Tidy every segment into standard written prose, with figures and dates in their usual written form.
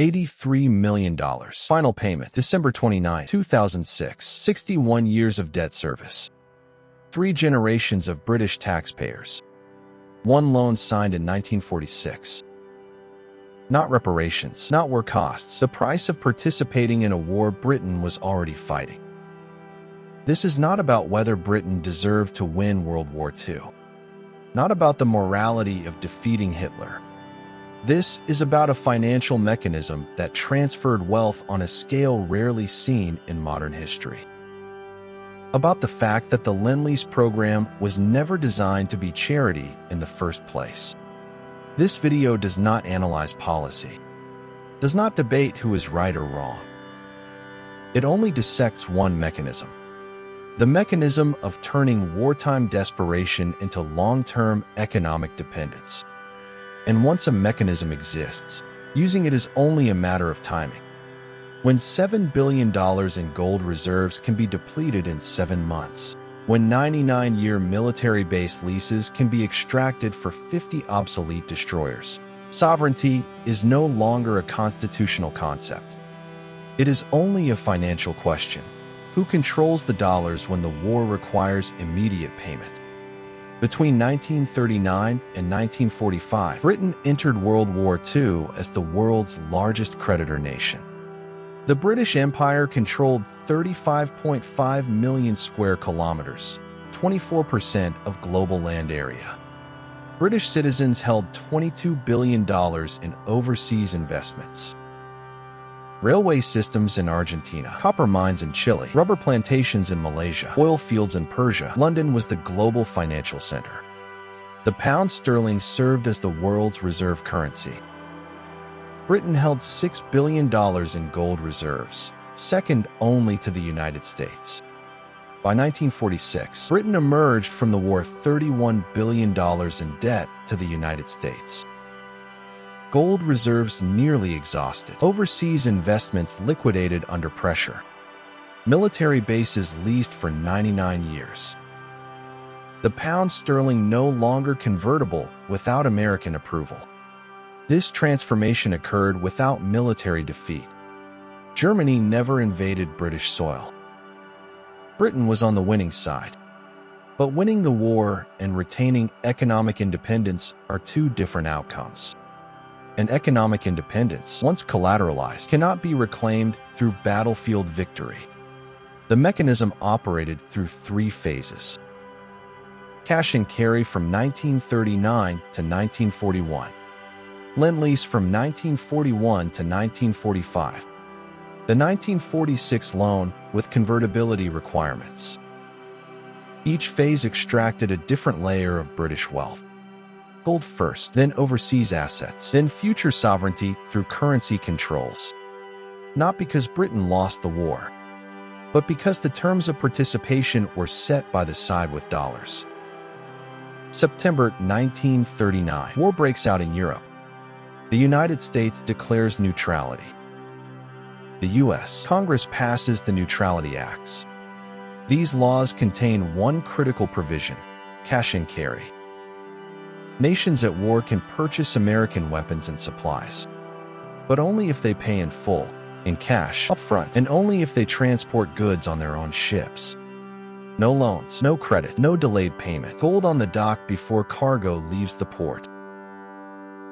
$83 million. Final payment, December 29, 2006. 61 years of debt service. 3 generations of British taxpayers. 1 loan signed in 1946. Not reparations, not war costs, the price of participating in a war Britain was already fighting. This is not about whether Britain deserved to win World War II. Not about the morality of defeating Hitler. This is about a financial mechanism that transferred wealth on a scale rarely seen in modern history. About the fact that the Lend-Lease program was never designed to be charity in the first place. This video does not analyze policy, does not debate who is right or wrong. It only dissects one mechanism. The mechanism of turning wartime desperation into long-term economic dependence. And once a mechanism exists, using it is only a matter of timing. When $7 billion in gold reserves can be depleted in 7 months, when 99-year military-based leases can be extracted for 50 obsolete destroyers, sovereignty is no longer a constitutional concept. It is only a financial question. Who controls the dollars when the war requires immediate payment? Between 1939 and 1945, Britain entered World War II as the world's largest creditor nation. The British Empire controlled 35.5 million square kilometers, 24% of global land area. British citizens held $22 billion in overseas investments. Railway systems in Argentina, copper mines in Chile, rubber plantations in Malaysia, oil fields in Persia. London was the global financial center. The pound sterling served as the world's reserve currency. Britain held $6 billion in gold reserves, second only to the United States. By 1946, Britain emerged from the war $31 billion in debt to the United States. Gold reserves nearly exhausted. Overseas investments liquidated under pressure. Military bases leased for 99 years. The pound sterling no longer convertible without American approval. This transformation occurred without military defeat. Germany never invaded British soil. Britain was on the winning side. But winning the war and retaining economic independence are 2 different outcomes. And economic independence, once collateralized, cannot be reclaimed through battlefield victory. The mechanism operated through 3 phases. Cash and carry from 1939 to 1941. Lend-Lease from 1941 to 1945. The 1946 loan with convertibility requirements. Each phase extracted a different layer of British wealth. Gold first, then overseas assets, then future sovereignty through currency controls. Not because Britain lost the war, but because the terms of participation were set by the side with dollars. September 1939, war breaks out in Europe. The United States declares neutrality. The U.S. Congress passes the Neutrality Acts. These laws contain one critical provision: cash and carry. Nations at war can purchase American weapons and supplies, but only if they pay in full, in cash, upfront, and only if they transport goods on their own ships. No loans, no credit, no delayed payment. Gold on the dock before cargo leaves the port.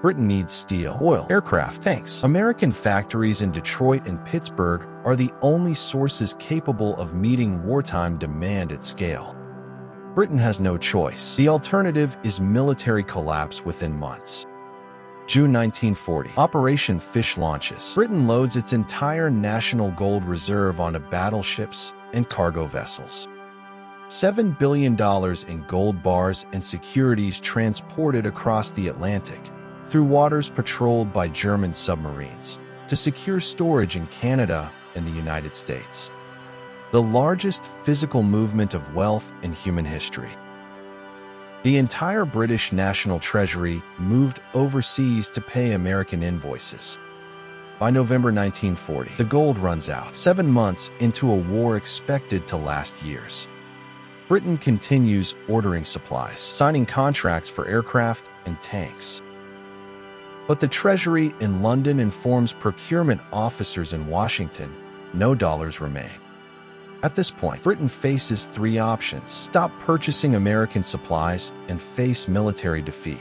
Britain needs steel, oil, aircraft, tanks. American factories in Detroit and Pittsburgh are the only sources capable of meeting wartime demand at scale. Britain has no choice. The alternative is military collapse within months. June 1940, Operation Fish launches. Britain loads its entire national gold reserve onto battleships and cargo vessels. $7 billion in gold bars and securities transported across the Atlantic, through waters patrolled by German submarines, to secure storage in Canada and the United States. The largest physical movement of wealth in human history. The entire British National Treasury moved overseas to pay American invoices. By November 1940, the gold runs out, 7 months into a war expected to last years. Britain continues ordering supplies, signing contracts for aircraft and tanks. But the Treasury in London informs procurement officers in Washington no dollars remain. At this point, Britain faces three options: stop purchasing American supplies and face military defeat,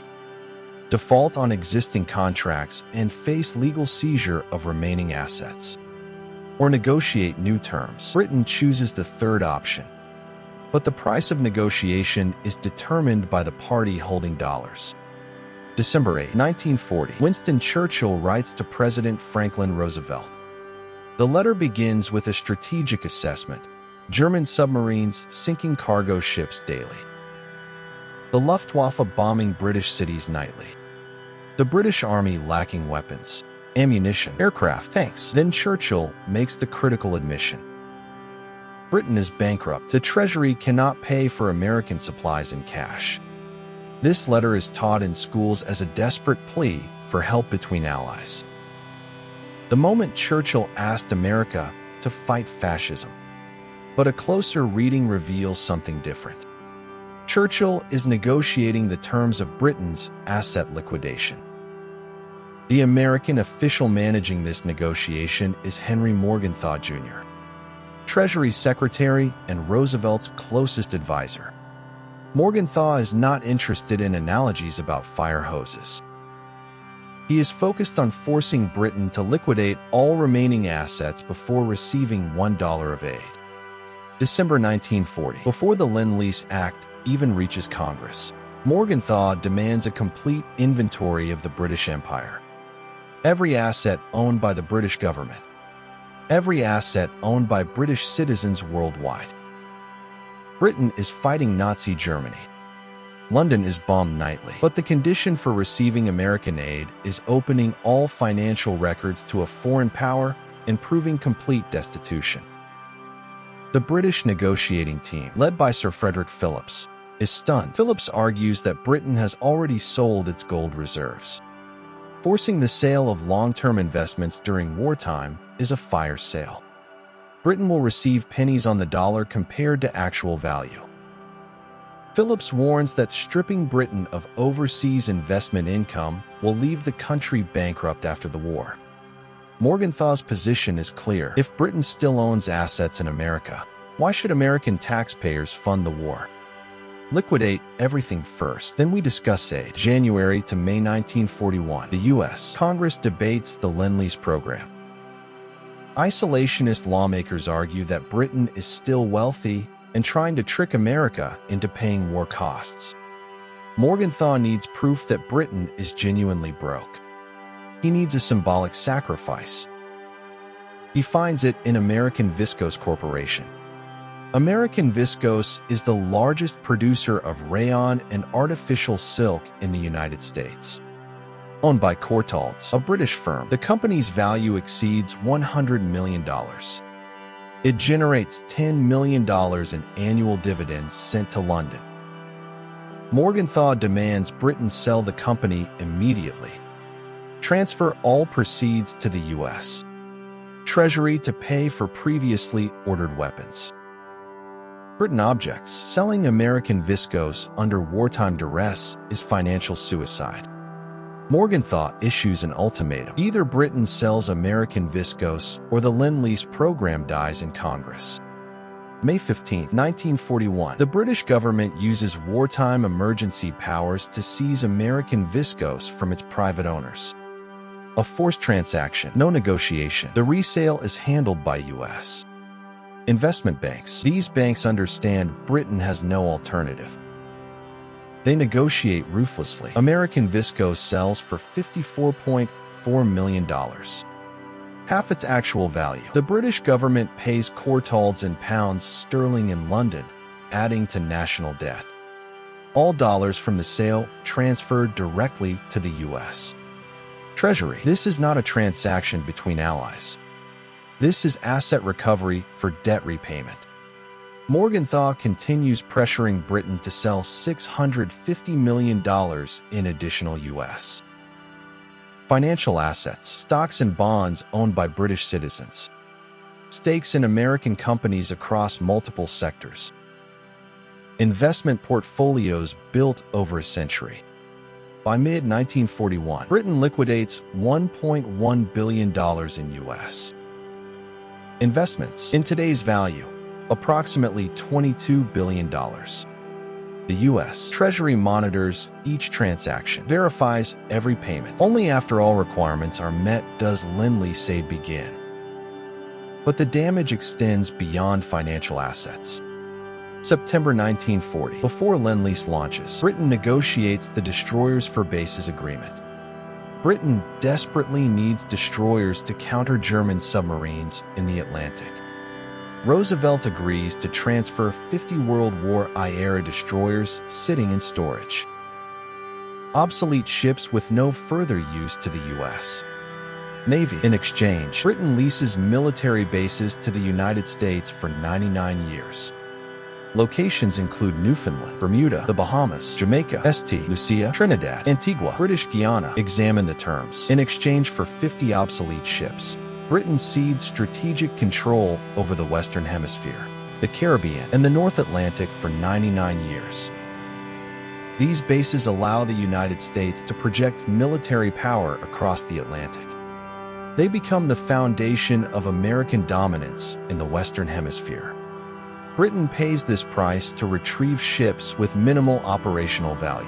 default on existing contracts and face legal seizure of remaining assets, or negotiate new terms. Britain chooses the third option, but the price of negotiation is determined by the party holding dollars. December 8, 1940, Winston Churchill writes to President Franklin Roosevelt. The letter begins with a strategic assessment: German submarines sinking cargo ships daily, the Luftwaffe bombing British cities nightly, the British Army lacking weapons, ammunition, aircraft, tanks. Then Churchill makes the critical admission: Britain is bankrupt. The Treasury cannot pay for American supplies in cash. This letter is taught in schools as a desperate plea for help between allies. The moment Churchill asked America to fight fascism. But a closer reading reveals something different. Churchill is negotiating the terms of Britain's asset liquidation. The American official managing this negotiation is Henry Morgenthau Jr., Treasury Secretary and Roosevelt's closest advisor. Morgenthau is not interested in analogies about fire hoses. He is focused on forcing Britain to liquidate all remaining assets before receiving $1 of aid. December 1940, before the Lend-Lease Act even reaches Congress, Morgenthau demands a complete inventory of the British Empire. Every asset owned by the British government. Every asset owned by British citizens worldwide. Britain is fighting Nazi Germany. London is bombed nightly. But the condition for receiving American aid is opening all financial records to a foreign power and proving complete destitution. The British negotiating team, led by Sir Frederick Phillips, is stunned. Phillips argues that Britain has already sold its gold reserves. Forcing the sale of long-term investments during wartime is a fire sale. Britain will receive pennies on the dollar compared to actual value. Phillips warns that stripping Britain of overseas investment income will leave the country bankrupt after the war. Morgenthau's position is clear. If Britain still owns assets in America, why should American taxpayers fund the war? Liquidate everything first, then we discuss aid. January to May 1941, the U.S. Congress debates the Lend-Lease program. Isolationist lawmakers argue that Britain is still wealthy and trying to trick America into paying war costs. Morgenthau needs proof that Britain is genuinely broke. He needs a symbolic sacrifice. He finds it in American Viscose Corporation. American Viscose is the largest producer of rayon and artificial silk in the United States. Owned by Courtaulds, a British firm, the company's value exceeds $100 million. It generates $10 million in annual dividends sent to London. Morgenthau demands Britain sell the company immediately. Transfer all proceeds to the U.S. Treasury to pay for previously ordered weapons. Britain objects. Selling American Viscose under wartime duress is financial suicide. Morgenthau issues an ultimatum. Either Britain sells American Viscose or the Lend-Lease program dies in Congress. May 15, 1941, the British government uses wartime emergency powers to seize American Viscose from its private owners. A forced transaction, no negotiation. The resale is handled by U.S. investment banks. These banks understand Britain has no alternative. They negotiate ruthlessly. American Viscose sells for $54.4 million, half its actual value. The British government pays Courtaulds in pounds sterling in London, adding to national debt. All dollars from the sale transferred directly to the U.S. Treasury. This is not a transaction between allies. This is asset recovery for debt repayment. Morgenthau continues pressuring Britain to sell $650 million in additional U.S. financial assets, stocks and bonds owned by British citizens, stakes in American companies across multiple sectors, investment portfolios built over a century. By mid-1941, Britain liquidates $1.1 billion in U.S. investments. In today's value, approximately $22 billion. The U.S. Treasury monitors each transaction, verifies every payment. Only after all requirements are met does Lend-Lease aid begin. But the damage extends beyond financial assets. September 1940, before Lend-Lease launches, Britain negotiates the Destroyers for Bases Agreement. Britain desperately needs destroyers to counter German submarines in the Atlantic. Roosevelt agrees to transfer 50 World War I-era destroyers sitting in storage. Obsolete ships with no further use to the U.S. Navy. In exchange, Britain leases military bases to the United States for 99 years. Locations include Newfoundland, Bermuda, the Bahamas, Jamaica, St. Lucia, Trinidad, Antigua, British Guiana. Examine the terms. In exchange for 50 obsolete ships, Britain cedes strategic control over the Western Hemisphere, the Caribbean, and the North Atlantic for 99 years. These bases allow the United States to project military power across the Atlantic. They become the foundation of American dominance in the Western Hemisphere. Britain pays this price to retrieve ships with minimal operational value.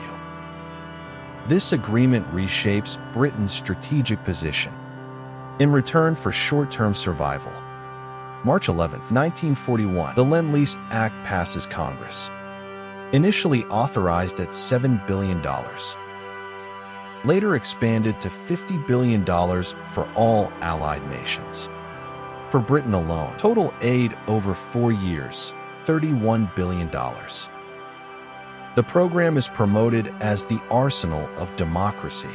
This agreement reshapes Britain's strategic position in return for short-term survival. March 11, 1941, the Lend-Lease Act passes Congress. Initially authorized at $7 billion. Later expanded to $50 billion for all allied nations. For Britain alone, total aid over 4 years, $31 billion. The program is promoted as the arsenal of democracy.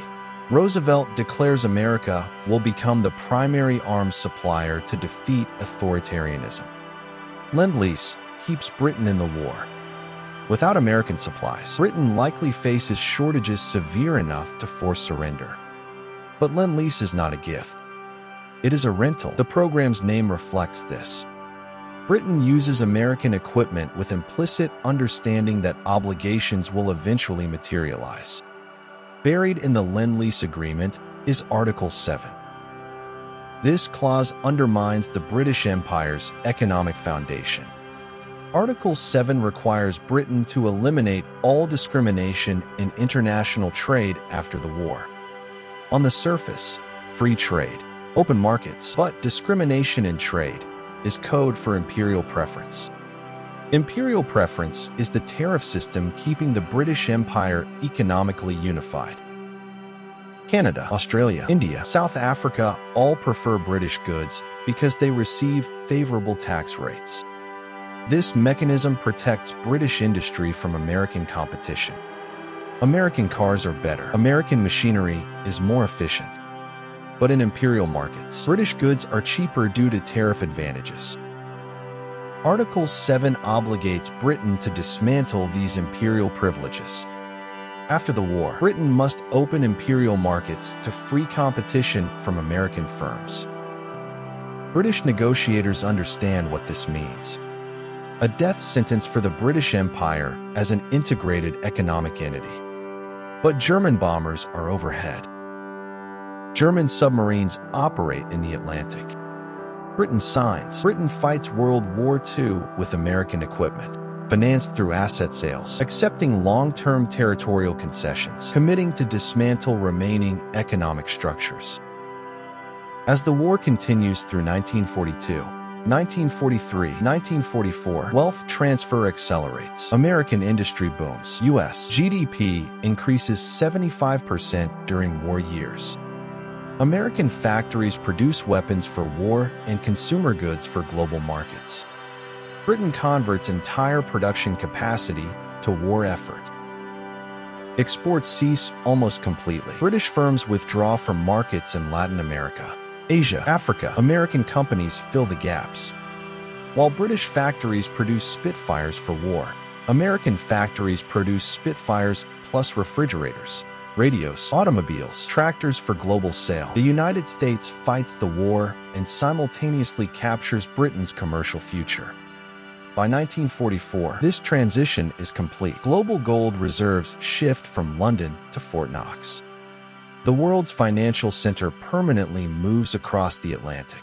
Roosevelt declares America will become the primary arms supplier to defeat authoritarianism. Lend-Lease keeps Britain in the war. Without American supplies, Britain likely faces shortages severe enough to force surrender. But Lend-Lease is not a gift. It is a rental. The program's name reflects this. Britain uses American equipment with implicit understanding that obligations will eventually materialize. Buried in the Lend-Lease Agreement is Article 7. This clause undermines the British Empire's economic foundation. Article 7 requires Britain to eliminate all discrimination in international trade after the war. On the surface, free trade, open markets, but discrimination in trade is code for imperial preference. Imperial preference is the tariff system keeping the British Empire economically unified. Canada, Australia, India, South Africa all prefer British goods because they receive favorable tax rates. This mechanism protects British industry from American competition. American cars are better. American machinery is more efficient. But in imperial markets, British goods are cheaper due to tariff advantages. Article 7 obligates Britain to dismantle these imperial privileges. After the war, Britain must open imperial markets to free competition from American firms. British negotiators understand what this means. A death sentence for the British Empire as an integrated economic entity. But German bombers are overhead. German submarines operate in the Atlantic. Britain signs. Britain fights World War II with American equipment, financed through asset sales, accepting long-term territorial concessions, committing to dismantle remaining economic structures. As the war continues through 1942, 1943, 1944, wealth transfer accelerates. American industry booms. U.S. GDP increases 75% during war years. American factories produce weapons for war and consumer goods for global markets. Britain converts entire production capacity to war effort. Exports cease almost completely. British firms withdraw from markets in Latin America, Asia, Africa. American companies fill the gaps. While British factories produce Spitfires for war, American factories produce Spitfires plus refrigerators, radios, automobiles, tractors for global sale. The United States fights the war and simultaneously captures Britain's commercial future. By 1944, this transition is complete. Global gold reserves shift from London to Fort Knox. The world's financial center permanently moves across the Atlantic.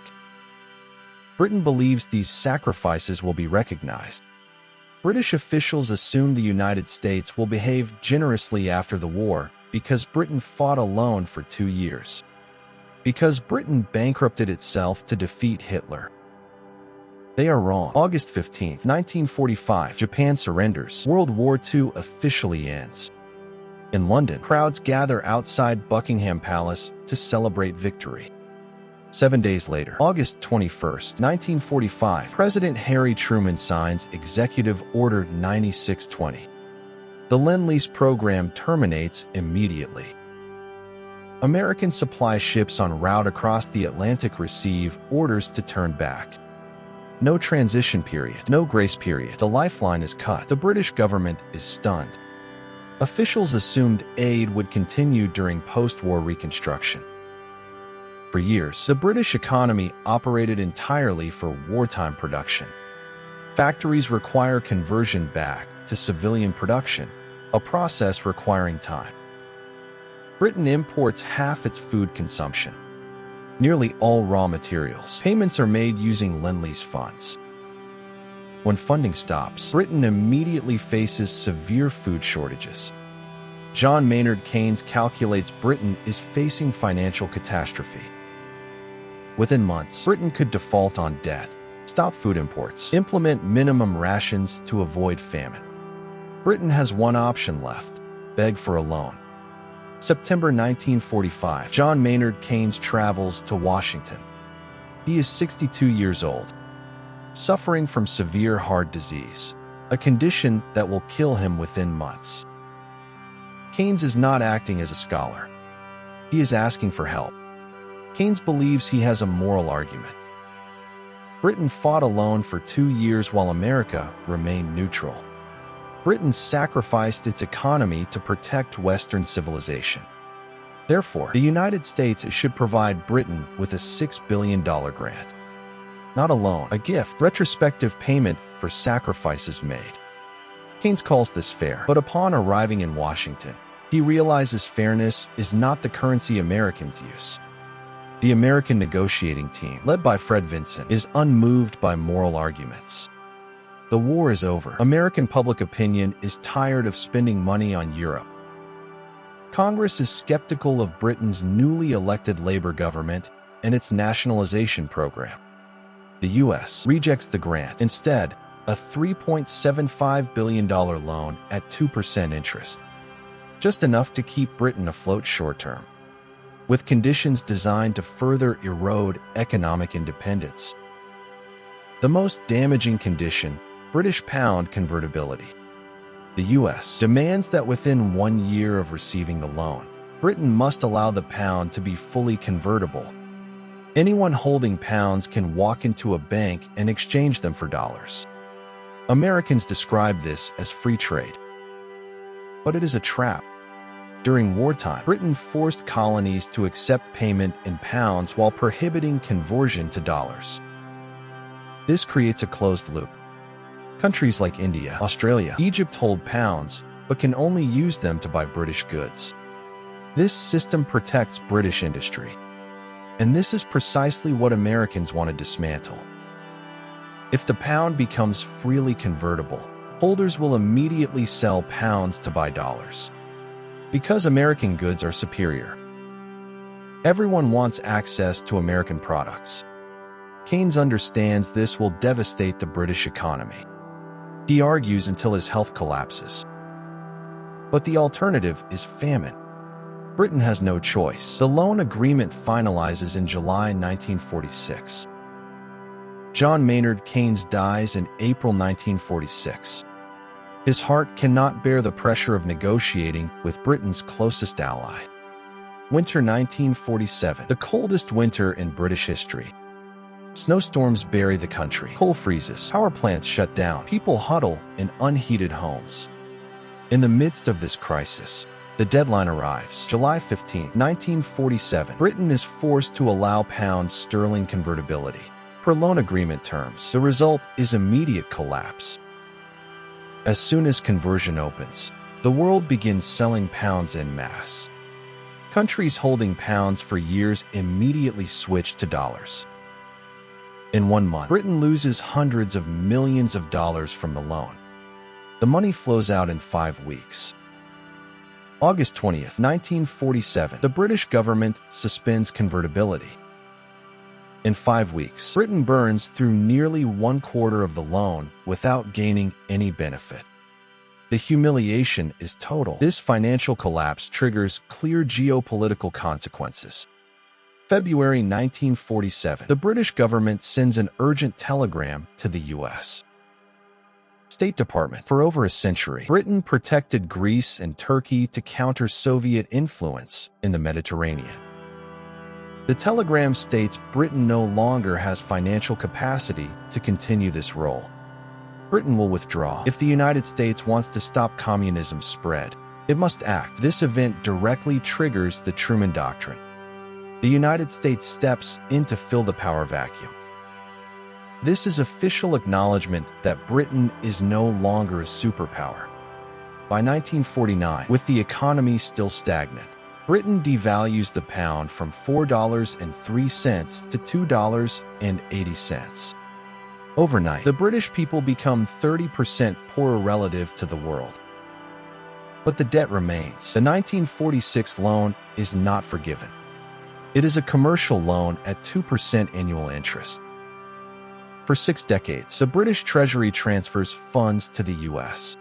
Britain believes these sacrifices will be recognized. British officials assume the United States will behave generously after the war because Britain fought alone for 2 years. Because Britain bankrupted itself to defeat Hitler. They are wrong. August 15, 1945, Japan surrenders. World War II officially ends. In London, crowds gather outside Buckingham Palace to celebrate victory. 7 days later, August 21, 1945, President Harry Truman signs Executive Order 9620. The Lend-Lease program terminates immediately. American supply ships en route across the Atlantic receive orders to turn back. No transition period, no grace period. The lifeline is cut. The British government is stunned. Officials assumed aid would continue during post-war reconstruction. For years, the British economy operated entirely for wartime production. Factories require conversion back to civilian production, a process requiring time. Britain imports half its food consumption. Nearly all raw materials. Payments are made using Lend-Lease funds. When funding stops, Britain immediately faces severe food shortages. John Maynard Keynes calculates Britain is facing financial catastrophe. Within months, Britain could default on debt, stop food imports, implement minimum rations to avoid famine. Britain has one option left: beg for a loan. September 1945, John Maynard Keynes travels to Washington. He is 62 years old, suffering from severe heart disease, a condition that will kill him within months. Keynes is not acting as a scholar. He is asking for help. Keynes believes he has a moral argument. Britain fought alone for 2 years while America remained neutral. Britain sacrificed its economy to protect Western civilization. Therefore, the United States should provide Britain with a $6 billion grant. Not a loan, a gift, retrospective payment for sacrifices made. Keynes calls this fair, but upon arriving in Washington, he realizes fairness is not the currency Americans use. The American negotiating team, led by Fred Vinson, is unmoved by moral arguments. The war is over. American public opinion is tired of spending money on Europe. Congress is skeptical of Britain's newly elected Labour government and its nationalization program. The U.S. rejects the grant. Instead, a $3.75 billion loan at 2% interest. Just enough to keep Britain afloat short-term, with conditions designed to further erode economic independence. The most damaging condition: British pound convertibility. The U.S. demands that within 1 year of receiving the loan, Britain must allow the pound to be fully convertible. Anyone holding pounds can walk into a bank and exchange them for dollars. Americans describe this as free trade. But it is a trap. During wartime, Britain forced colonies to accept payment in pounds while prohibiting conversion to dollars. This creates a closed loop. Countries like India, Australia, Egypt hold pounds, but can only use them to buy British goods. This system protects British industry. And this is precisely what Americans want to dismantle. If the pound becomes freely convertible, holders will immediately sell pounds to buy dollars. Because American goods are superior. Everyone wants access to American products. Keynes understands this will devastate the British economy. He argues until his health collapses. But the alternative is famine. Britain has no choice. The loan agreement finalizes in July 1946. John Maynard Keynes dies in April 1946. His heart cannot bear the pressure of negotiating with Britain's closest ally. Winter 1947, the coldest winter in British history. Snowstorms bury the country. Coal freezes. Power plants shut down. People huddle in unheated homes. In the midst of this crisis, the deadline arrives. July 15, 1947. Britain is forced to allow pound sterling convertibility. Per loan agreement terms, the result is immediate collapse. As soon as conversion opens, the world begins selling pounds en masse. Countries holding pounds for years immediately switch to dollars. In 1 month, Britain loses hundreds of millions of dollars from the loan. The money flows out in 5 weeks. August 20th, 1947, the British government suspends convertibility. In 5 weeks, Britain burns through nearly 1/4 of the loan without gaining any benefit. The humiliation is total. This financial collapse triggers clear geopolitical consequences. February 1947, the British government sends an urgent telegram to the U.S. State Department. For over a century, Britain protected Greece and Turkey to counter Soviet influence in the Mediterranean. The telegram states Britain no longer has financial capacity to continue this role. Britain will withdraw. If the United States wants to stop communism's spread, it must act. This event directly triggers the Truman Doctrine. The United States steps in to fill the power vacuum. This is official acknowledgement that Britain is no longer a superpower. By 1949, with the economy still stagnant, Britain devalues the pound from $4.03 to $2.80. Overnight, the British people become 30% poorer relative to the world. But the debt remains. The 1946 loan is not forgiven. It is a commercial loan at 2% annual interest. For 6 decades, the British Treasury transfers funds to the U.S.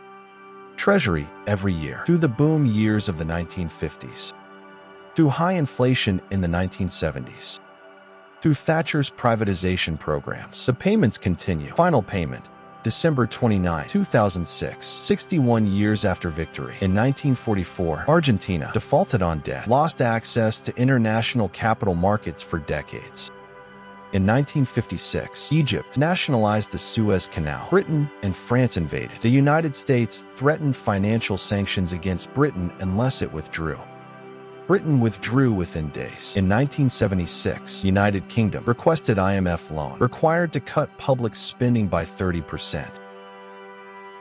Treasury every year through the boom years of the 1950s, through high inflation in the 1970s, through Thatcher's privatization programs. The payments continue. Final payment, December 29, 2006, 61 years after victory. In 1944, Argentina defaulted on debt, lost access to international capital markets for decades. In 1956, Egypt nationalized the Suez Canal. Britain and France invaded. The United States threatened financial sanctions against Britain unless it withdrew. Britain withdrew within days. In 1976, United Kingdom requested IMF loan, required to cut public spending by 30%.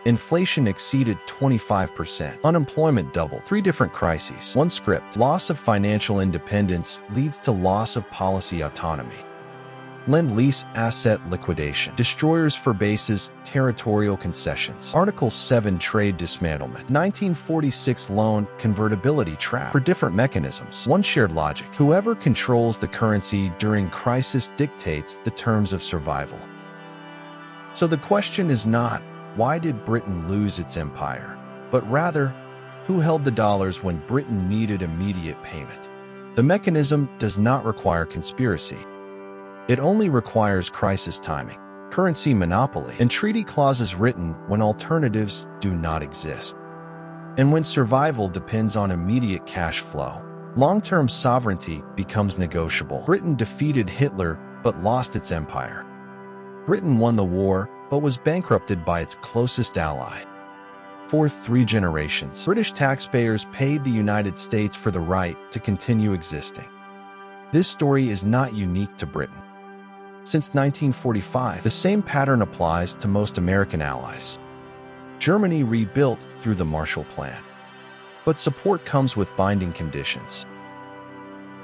Inflation exceeded 25%. Unemployment doubled. 3 different crises. One script. Loss of financial independence leads to loss of policy autonomy. Lend-Lease asset liquidation. Destroyers for bases, territorial concessions. Article 7 trade dismantlement. 1946 loan convertibility trap. For different mechanisms. One shared logic. Whoever controls the currency during crisis dictates the terms of survival. So the question is not, why did Britain lose its empire? But rather, who held the dollars when Britain needed immediate payment? The mechanism does not require conspiracy. It only requires crisis timing, currency monopoly, and treaty clauses written when alternatives do not exist. And when survival depends on immediate cash flow, long-term sovereignty becomes negotiable. Britain defeated Hitler but lost its empire. Britain won the war but was bankrupted by its closest ally. For 3 generations, British taxpayers paid the United States for the right to continue existing. This story is not unique to Britain. Since 1945, the same pattern applies to most American allies. Germany rebuilt through the Marshall Plan. But support comes with binding conditions.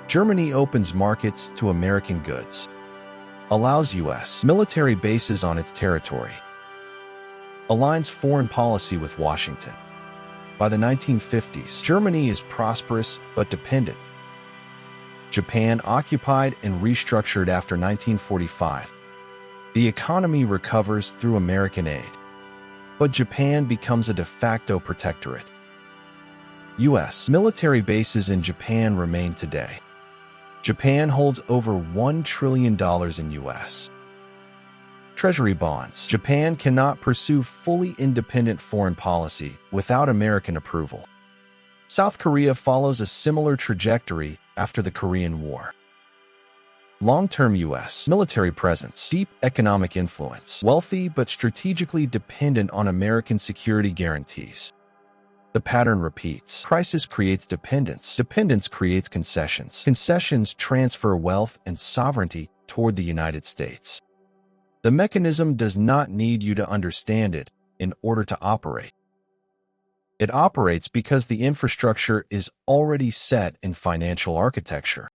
Germany opens markets to American goods, allows U.S. military bases on its territory, aligns foreign policy with Washington. By the 1950s, Germany is prosperous but dependent. Japan occupied and restructured after 1945. The economy recovers through American aid, but Japan becomes a de facto protectorate. U.S. military bases in Japan remain today. Japan holds over $1 trillion in U.S. Treasury bonds. Japan cannot pursue fully independent foreign policy without American approval. South Korea follows a similar trajectory after the Korean War. Long-term U.S. military presence, deep economic influence, wealthy but strategically dependent on American security guarantees. The pattern repeats. Crisis creates dependence. Dependence creates concessions. Concessions transfer wealth and sovereignty toward the United States. The mechanism does not need you to understand it in order to operate. It operates because the infrastructure is already set in financial architecture.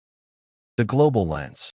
The global lens.